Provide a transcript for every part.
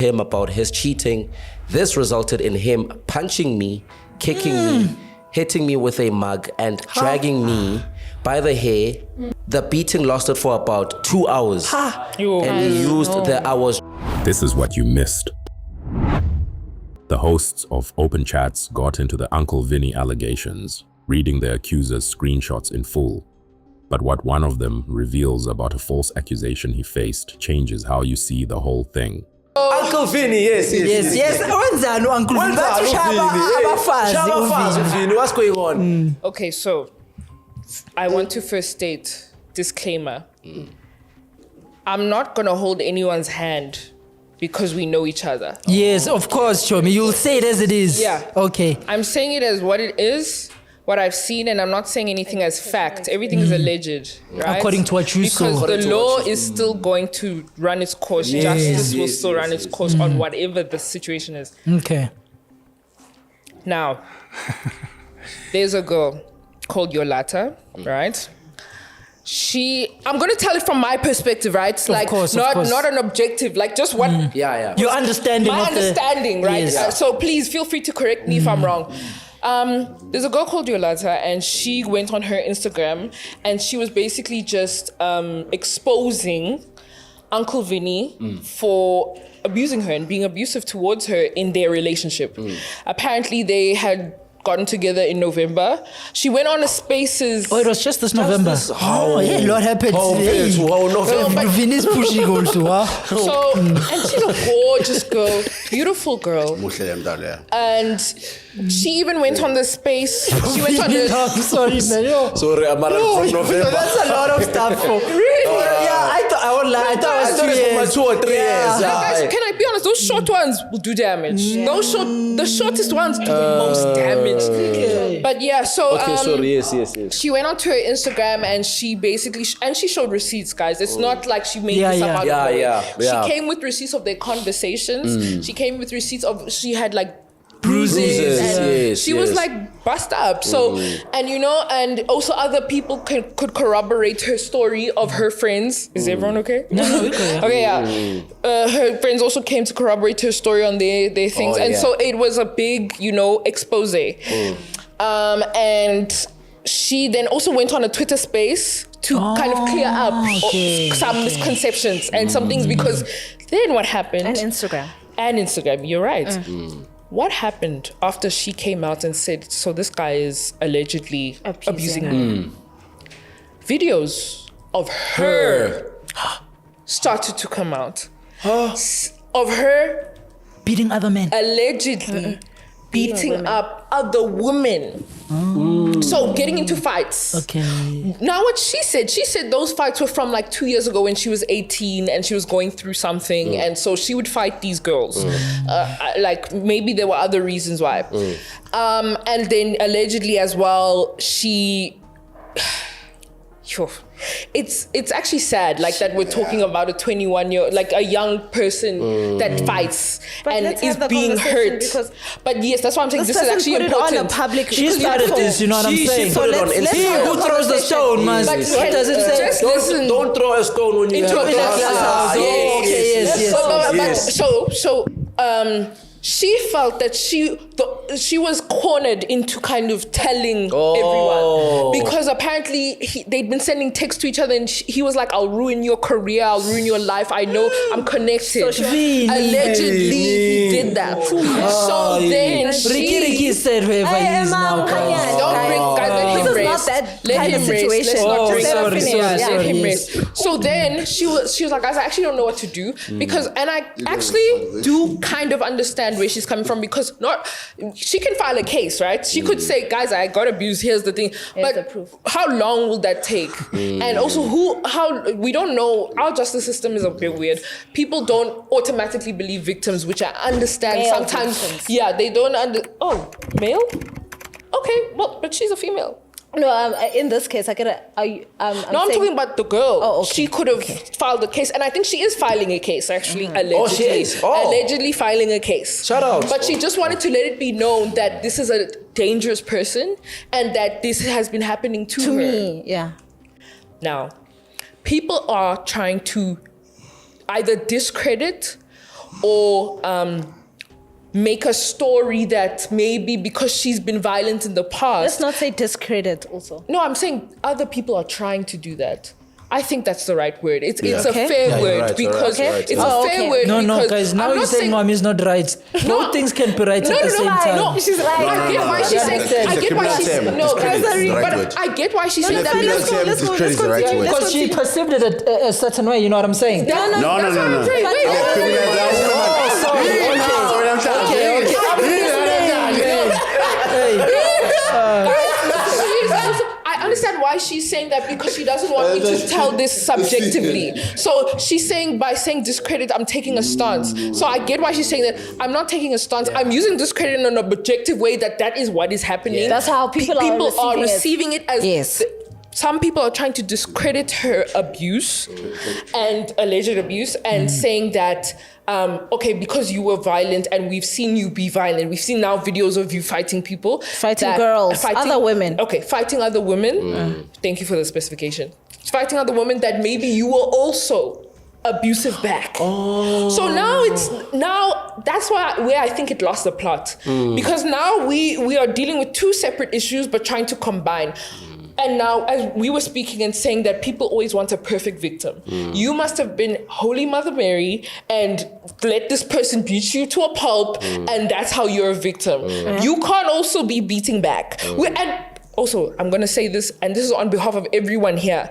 him about his cheating. This resulted in him punching me, kicking me, hitting me with a mug, and dragging me by the hair. The beating lasted for about 2 hours. And he used the hours. This is what you missed. The hosts of Open Chats got into the Uncle Vinny allegations, reading the accuser's screenshots in full. But what one of them reveals about a false accusation he faced changes how you see the whole thing. Uncle Vinny, yes. Wenzani Uncle Vinny? Vinny, what's going on? Okay, so I want to first state, disclaimer. I'm not going to hold anyone's hand because we know each other. Yes, of course, Chomi. You'll say it as it is. Yeah. Okay. I'm saying it as what it is, what I've seen, and I'm not saying anything as fact. Everything is alleged, right? According to what you saw. Because the law is still going to run its course. Justice will still run its course on whatever the situation is. Okay. Now, there's a girl called Yola, right? I'm going to tell it from my perspective, right? Of course. Not an objective, like just what... Your understanding my of understanding, right? Yes. So please feel free to correct me if I'm wrong. There's a girl called Yola, and she went on her Instagram and she was basically just exposing Uncle Vinny for abusing her and being abusive towards her in their relationship. Apparently they had gotten together in November. She went on a Spaces. Oh, it was just this November. Yeah, a lot happened. November. Vinny's pushing also. So, and she's a gorgeous girl, beautiful girl. And she even went on the space. She went on the... Sorry, man. Sorry, I'm from November. That's a lot of stuff. Really? Yeah, I won't lie. I thought it was 2 years. 2 or 3 years. Guys, can I be honest? Those short ones will do damage. The shortest ones do the most damage. Okay. But yeah, so sorry, yes. she went onto her Instagram and she basically she showed receipts, guys. It's not like she made this up out of nowhere. She came with receipts of their conversations. She came with receipts of she had like bruises and she was like bust up. So and also other people could corroborate her story of her friends. Is everyone okay? No, okay. Okay, yeah. Her friends also came to corroborate her story on their things, so it was a big expose. And she then also went on a Twitter space to kind of clear up some misconceptions and some things, because then what happened? And Instagram, you're right. What happened after she came out and said, so this guy is allegedly abusing me? Videos of her started to come out. Of her beating other men. Allegedly beating up other women. So getting into fights. Okay. Now what she said those fights were from like 2 years ago when she was 18 and she was going through something, and so she would fight these girls. Like maybe there were other reasons why. And then allegedly as well, she... It's actually sad, like that we're talking about a 21-year, like a young person that fights and is being hurt. But yes, that's why I'm saying this is actually important. She started this, you know what I'm saying? She put it on Instagram. Who throws the stone, man? But What does it say? just listen. Don't throw a stone when you Into have a a glass house. Yes. So she felt that she was cornered into kind of telling everyone, because apparently they'd been sending texts to each other, and he was like, I'll ruin your career, I'll ruin your life, I know I'm connected. Allegedly he did that. So then Ricky said whoever he is now. Don't bring guys, let him race. Let's not bring let him race. So then she was like, guys, I actually don't know what to do, because, and I actually do kind of understand where she's coming from, because she can file a case, right? She could say, guys, I got abused, here's the thing. But how long will that take? And also how we don't know. Our justice system is a bit weird. People don't automatically believe victims, which I understand. Male sometimes victims. they don't male? Okay, well, but she's a female. No, in this case, I get I'm talking about the girl. Oh, okay. She could have filed a case, and I think she is filing a case, actually, allegedly. Oh, she is? Oh. Allegedly filing a case. Shout out. But she just wanted to let it be known that this is a dangerous person, and that this has been happening to her. me, yeah. Now, people are trying to either discredit or make a story that maybe because she's been violent in the past. Let's not say discredit also. No, I'm saying other people are trying to do that. I think that's the right word. It's a Okay. fair word because it's a fair word. No, because guys, now I'm you're not saying mom is not right. Both things can be right at the same time. No, she's right. I get why she's saying. I get why she's no. But I get why she's saying that Let's go. Because she perceived it a certain way, you know what I'm saying? No. That's what I'm saying. Wait. I understand why she's saying that because she doesn't want me to tell this subjectively. So she's saying by saying discredit, I'm taking a stance. So I get why she's saying that I'm not taking a stance. I'm using discredit in an objective way that is what is happening. That's how people are receiving it as yes. Some people are trying to discredit her abuse and alleged abuse and saying that, okay, because you were violent and we've seen you be violent. We've seen now videos of you fighting people. Fighting girls, other women. Okay, fighting other women. Thank you for the specification. Fighting other women that maybe you were also abusive back. So now that's where I think it lost the plot. Because now we are dealing with two separate issues but trying to combine. And now, as we were speaking and saying that people always want a perfect victim. You must have been Holy Mother Mary and let this person beat you to a pulp, and that's how you're a victim. You can't also be beating back. And also, I'm going to say this, and this is on behalf of everyone here.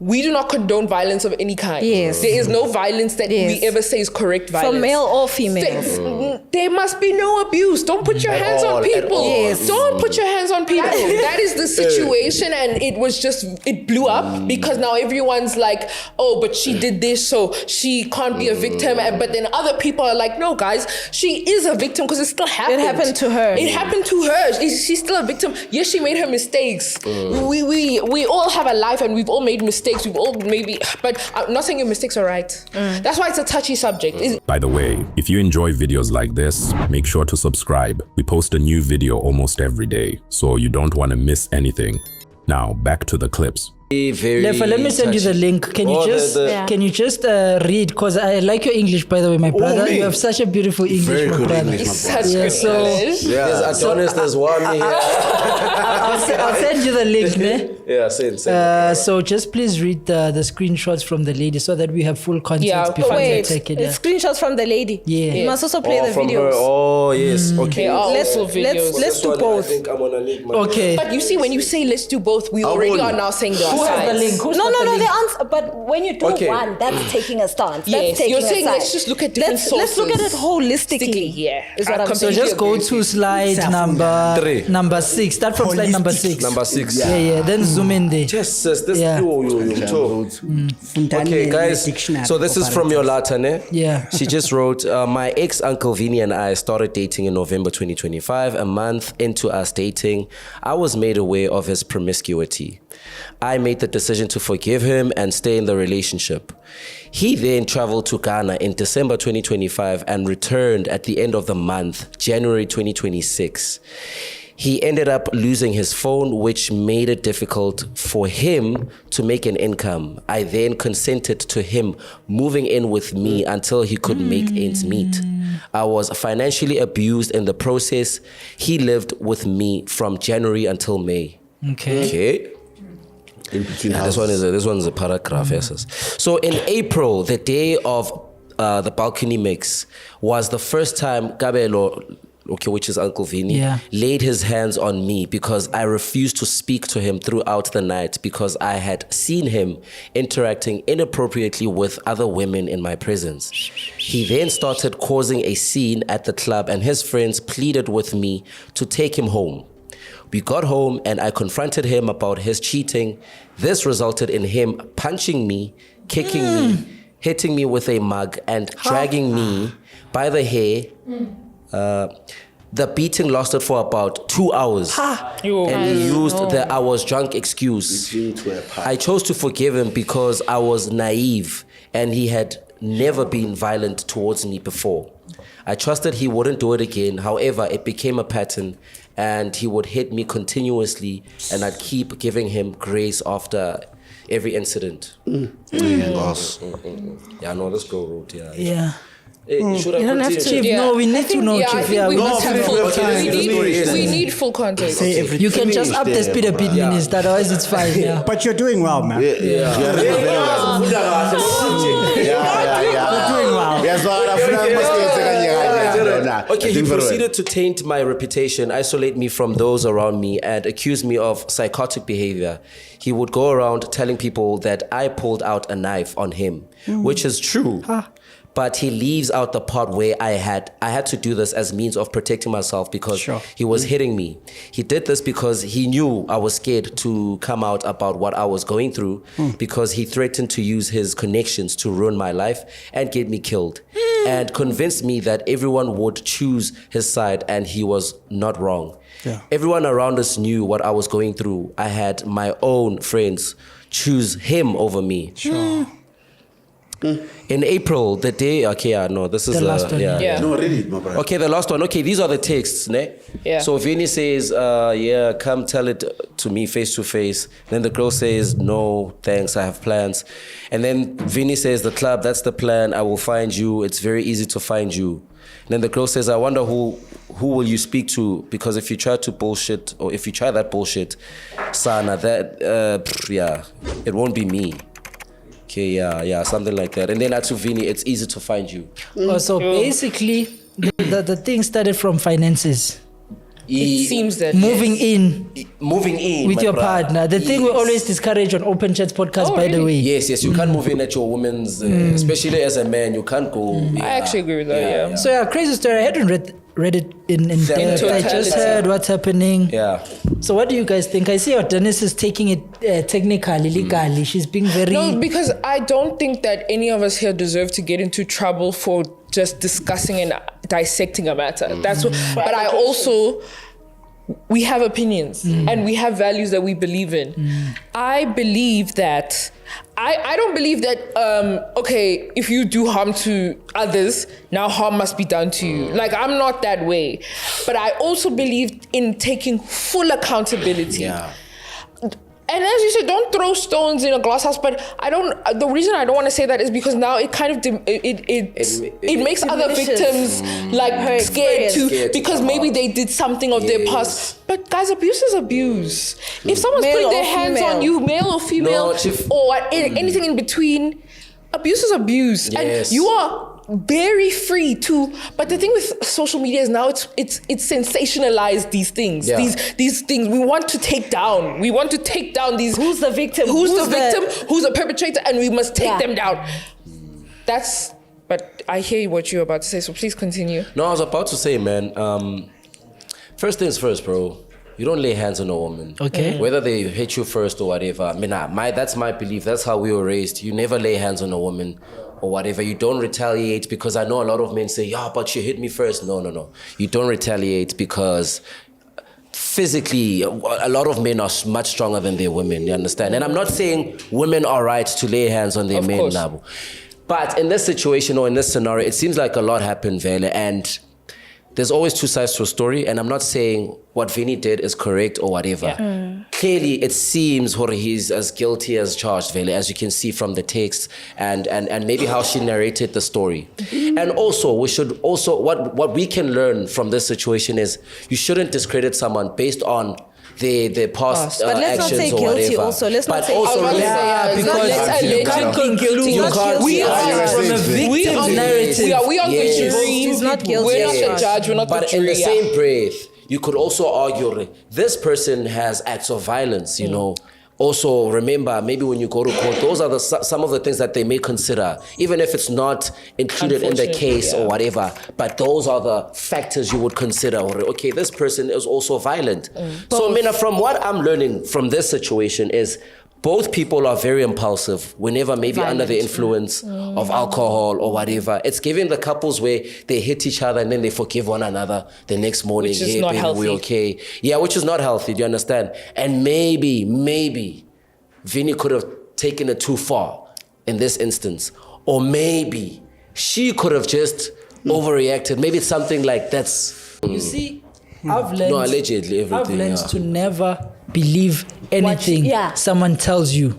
We do not condone violence of any kind. Yes. There is no violence that we ever say is correct violence. For male or female. There must be no abuse. Don't put your hands on people. Yes. Don't put your hands on people. That is the situation, and it blew up because now everyone's like, oh, but she did this, so she can't be a victim. But then other people are like, no, guys, she is a victim because it still happened. It happened to her. It happened to her. She's still a victim. Yes, she made her mistakes. We all have a life, and we've all made mistakes. We've all but I'm not saying your mistakes are right. That's why it's a touchy subject. By the way, if you enjoy videos like this, make sure to subscribe. We post a new video almost every day, so you don't want to miss anything. Now, back to the clips. Lefa, let me send you the link. Can you just read? Because I like your English, by the way, my brother. You have such a beautiful English, Very my good brother. English, my Such brother. good English. There's Adonis, there's one here. I'll send you the link, ne? Yeah, send. So just please read the screenshots from the lady so that we have full context before we Wait, take it. it's screenshots from the lady. Yeah. You must also play the from videos. her. Oh, yes. Okay. Let's do both. I think I'm on a link. Okay. But you see, when you say let's do both, we already are now saying Who has the link? Who's No, got the link? the answer. But when you do one, that's taking a stance. That's Yes, taking you're a saying side. let's just look at different Let's look at it sources. holistically. Yeah. Is what I'm So saying. just go to slide number 6. Start from slide number 6. Number 6. Yeah. Then zoom in there. Just says this. Yeah. Okay, guys. So this is from Yola, ne? Yeah. She just wrote, my ex Uncle Vinny and I started dating in November 2025. A month into us dating, I was made aware of his promiscuity. I made the decision to forgive him and stay in the relationship. He then traveled to Ghana in December 2025 and returned at the end of the month, January 2026. He ended up losing his phone, which made it difficult for him to make an income. I then consented to him moving in with me until he could make ends meet. I was financially abused in the process. He lived with me from January until May. Okay. In between This one is a paragraph. Yes. So in April, the day of the balcony mix, was the first time Gabelo, which is Uncle Vinny, laid his hands on me because I refused to speak to him throughout the night because I had seen him interacting inappropriately with other women in my presence. He then started causing a scene at the club and his friends pleaded with me to take him home. We got home and I confronted him about his cheating. This resulted in him punching me, kicking me, hitting me with a mug and dragging me by the hair. The beating lasted for about 2 hours. And he used the I was drunk excuse. I chose to forgive him because I was naive and he had never been violent towards me before. I trusted he wouldn't do it again. However, it became a pattern and he would hit me continuously and I'd keep giving him grace after every incident. Boss. Yeah, no, let's go. Yeah. Should I You don't have continue? to. Chief, no, we need to know, I Chief. think Yeah, we we must need have to full know. Okay, we need full context. Say everything. You can just Finish up the there, speed a bro. bit, minister. Otherwise, it's fine. Yeah. But you're doing well, man. You're doing very well. You're doing well. Yes, Okay, he proceeded to taint my reputation, isolate me from those around me, and accuse me of psychotic behavior. He would go around telling people that I pulled out a knife on him, which is true. But he leaves out the part where I had to do this as means of protecting myself because he was hitting me. He did this because he knew I was scared to come out about what I was going through because he threatened to use his connections to ruin my life and get me killed and convinced me that everyone would choose his side and he was not wrong. Yeah. Everyone around us knew what I was going through. I had my own friends choose him over me. In April, the day, this is The last one, Yeah. No, read it, my brother. Okay, the last one. Okay, these are the texts, ne? Yeah. So Vinny says, come tell it to me face to face. Then the girl says, no, thanks, I have plans. And then Vinny says, the club, that's the plan. I will find you. It's very easy to find you. And then the girl says, I wonder who will you speak to? Because if you try to bullshit, or if you try that bullshit, Sana, it won't be me. Okay, yeah, something like that. And then to Vinny, it's easy to find you. So basically, the thing started from finances. It seems that Moving in Moving in with my your brother. partner. The thing we always discourage on Open Chats podcast, by the really? way. Yes, you can't move in at your woman's, especially as a man, you can't go. I actually agree with that. Yeah. So yeah, crazy story. I hadn't read it in depth. I just totality. heard what's happening. Yeah. So what do you guys think? I see how Dennis is taking it technically, legally. She's being very... No, because I don't think that any of us here deserve to get into trouble for just discussing and dissecting a matter. That's what, but I also, we have opinions and we have values that we believe in. I believe that, I don't believe that, okay, if you do harm to others, now harm must be done to you. Like, I'm not that way. But I also believe in taking full accountability. Yeah. And as you said, don't throw stones in a glass house. But the reason I don't want to say that is because now it kind of it makes other victims like scared too, because maybe they did something of their past. But guys, abuse is abuse. If someone's Male putting or their hands female. on you, male or female, or anything in between, abuse is abuse, Yes. and you are very free to. But the thing with social media is now it's sensationalized these things. Yeah. These things we want to take down. We want to take down these. Who's the victim? Who's the victim? Who's the perpetrator? And we must take Yeah. them down. That's. But I hear what you're about to say, so please continue. No, I was about to say, man, first things first, bro. You don't lay hands on a woman. Okay. Whether they hit you first or whatever. I mean, that's my belief. That's how we were raised. You never lay hands on a woman or whatever. You don't retaliate, because I know a lot of men say, yeah, but you hit me first. No. You don't retaliate because physically, a lot of men are much stronger than their women. You understand? And I'm not saying women are right to lay hands on their Of men, course. Nabu. But in this situation or in this scenario, it seems like a lot happened, Vele, and there's always two sides to a story, and I'm not saying what Vinny did is correct or whatever. Clearly, it seems he's as guilty as charged, Vele, as you can see from the text and maybe how she narrated the story. And also, we should also, what we can learn from this situation is you shouldn't discredit someone based on their past But let's not actions say or guilty whatever. also. Let's not But say- also, I was gonna say, yeah, because let's you allegedly can't conclude. you Not can't- guilty. We are From a victim's narrative. We are the Yes. jury. He's not guilty. We're not the Yes. judge. We're not But the jury. in the same breath, you could also argue this person has acts of violence, you know. Also, remember, maybe when you go to court, those are some of the things that they may consider, even if it's not included in the Unfortunately, case yeah. or whatever. But those are the factors you would consider. Okay, this person is also violent. So, Mina, from what I'm learning from this situation is both people are very impulsive whenever maybe under the influence of alcohol or whatever. It's giving the couples where they hit each other and then they forgive one another the next morning. Which is Hey, not baby, healthy. we're okay. Yeah, which is not healthy, do you understand? And maybe Vinny could have taken it too far in this instance. Or maybe she could have just overreacted. Maybe it's something like that's... You see, I've learned... No, allegedly I've everything, learned yeah. to never believe anything someone tells you.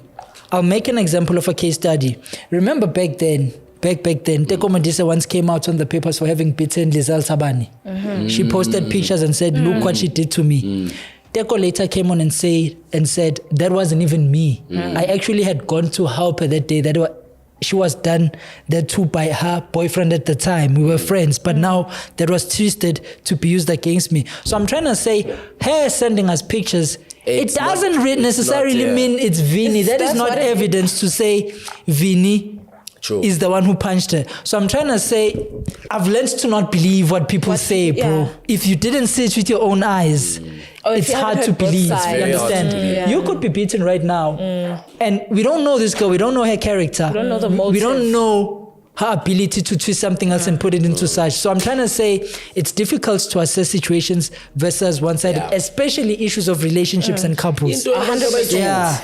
I'll make an example of a case study. Remember back then, back then, Teko Modise once came out on the papers for having beaten Lizelle Tabani. She posted pictures and said, look what she did to me. Teko later came on and said that wasn't even me. I actually had gone to help her that day. She was done that too by her boyfriend at the time. We were friends, but now that was twisted to be used against me. So I'm trying to say, her sending us pictures, it doesn't necessarily mean it's Vinny. That is not evidence to say Vinny is the one who punched her. So I'm trying to say, I've learned to not believe what people say, bro. If you didn't see it with your own eyes, it's hard to believe. You understand? You could be beaten right now. And we don't know this girl. We don't know her character. We don't know the motive. We don't know her ability to twist something else and put it into such. So I'm trying to say it's difficult to assess situations versus one-sided, especially issues of relationships and couples. 100%. Yeah.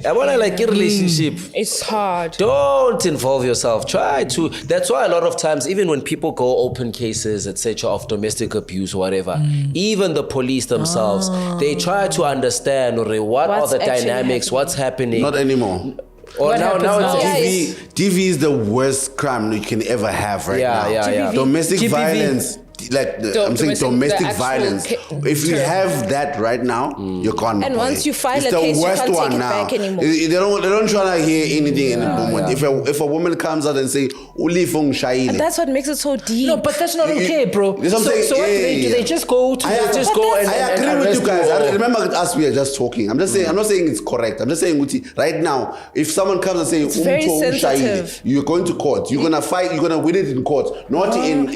I want to like a relationship. It's hard. Don't involve yourself. Try to. That's why a lot of times, even when people go open cases, etc., of domestic abuse or whatever, even the police themselves, they try to understand what are the dynamics, what's happening. Not anymore. Or now it's DV is the worst crime you can ever have now. Yeah. Domestic GPV. violence. I'm saying domestic violence. If you have that right now, you're gone. And once you file it's a the case, you worst can't one take it now. back anymore. They don't try to hear anything in the moment. If a woman comes out and say, "Uli fong shaile," And that's what makes it so deep. No, but that's not okay, bro. That's what I'm saying. So what do they just go to? I agree with you guys. I remember us, we are just talking. I'm just saying, I'm not saying it's correct. I'm just saying, Uti, right now, if someone comes and says, very sensitive. you're going to court. You're gonna fight. You're gonna win it in court, not in.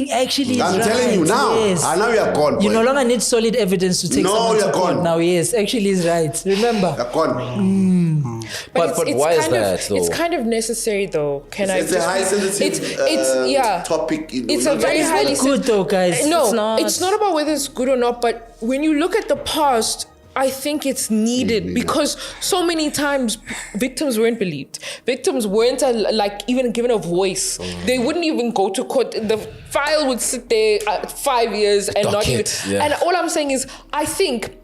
Actually, I'm telling you now. Yes. Now you are gone. You boy. no longer need solid evidence to take someone you're to court. gone. Now, yes, actually, he's right. Remember. You're gone. But why is that though? It's kind of necessary though. It's a high sensitive topic. It's a very highly good though, guys. No, it's not about whether it's good or not. But when you look at the past, I think it's needed because so many times victims weren't believed. Victims weren't even given a voice. They wouldn't even go to court. The file would sit there 5 years and not even. And all I'm saying is, I think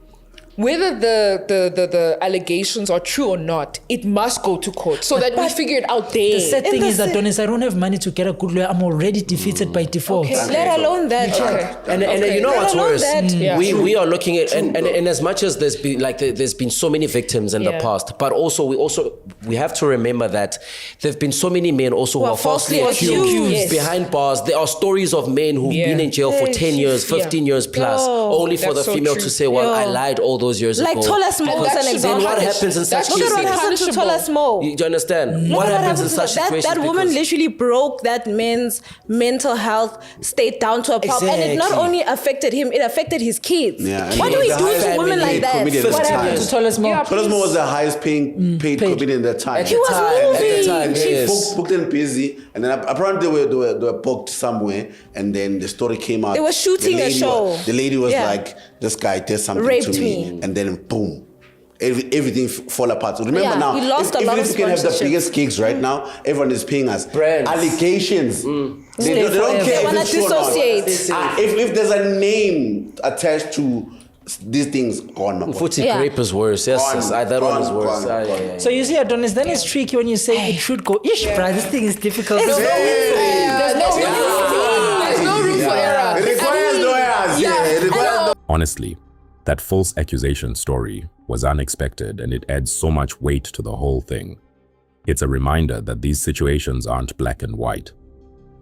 whether the allegations are true or not, it must go to court so that we figure it out there. The sad thing is that, Donis, I don't have money to get a good lawyer. I'm already defeated by default. Let alone that. And you know what's worse? Yeah. We are looking at and as much as there's been so many victims in the past, but also we have to remember that there've been so many men also who are falsely accused behind bars. There are stories of men who've been in jail for 10 years, 15 years plus, only for the female to say, well, I lied all those years ago. Like Tolas Mo is an example. Then what happens in such cases? Look at what happened to Tolas Mo. You understand? What happens in such situations? That woman literally broke that man's mental health state down to a problem. And it not only affected him, it affected his kids. What do we do to women like that? What happened to Tolas Mo? Tolas Mo was the highest paid comedian at that time. He was moving. She booked and busy, and then apparently they were booked somewhere, and then the story came out. They were shooting a show. The lady was like, "This guy did something Raped to me," and then boom. Everything fall apart. So remember now, he lost a lot of if we can have the sponsorship. biggest gigs right now, everyone is paying us. Brands. Allegations. They don't care wanna if it's true or not. dissociate. If there's a name attached to these things, gone. Footy grape is worse. Yes, that one is worse. So you see, Adonis, then it's tricky when you say it should go. Ish, bruh, this thing is difficult. There's no room for error. It requires lawyers. It requires. Honestly, that false accusation story was unexpected and it adds so much weight to the whole thing. It's a reminder that these situations aren't black and white.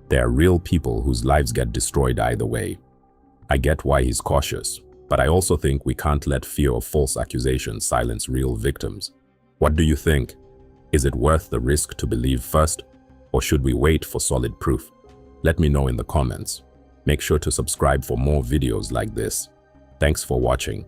There are real people whose lives get destroyed either way. I get why he's cautious, but I also think we can't let fear of false accusations silence real victims. What do you think? Is it worth the risk to believe first, or should we wait for solid proof? Let me know in the comments. Make sure to subscribe for more videos like this. Thanks for watching.